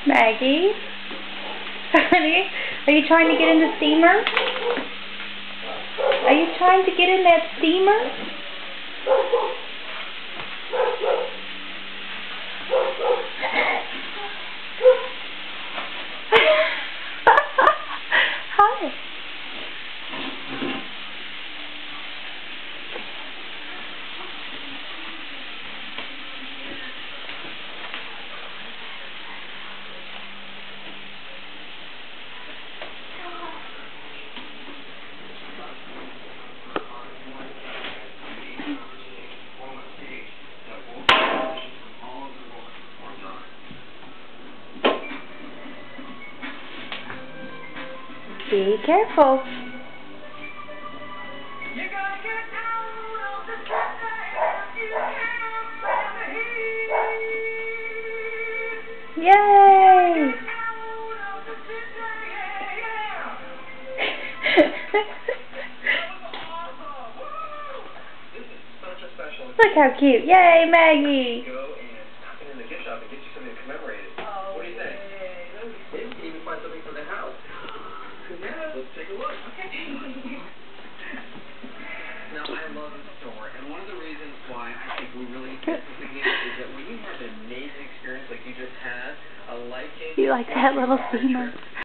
Maggie? Honey, are you trying to get in the steamer? Are you trying to get in that steamer? Hi. Be careful. Yay! Look how cute. Yay, Maggie! Go and stop in the gift shop and get you something to commemorate it. What do you think? Maybe we can even find something for the house. Yeah, let's take a look. Okay. Now, I love this store, and one of the reasons why I think we really get this again is that when you have an amazing experience like you just had, a life-changing... You like that little steamer?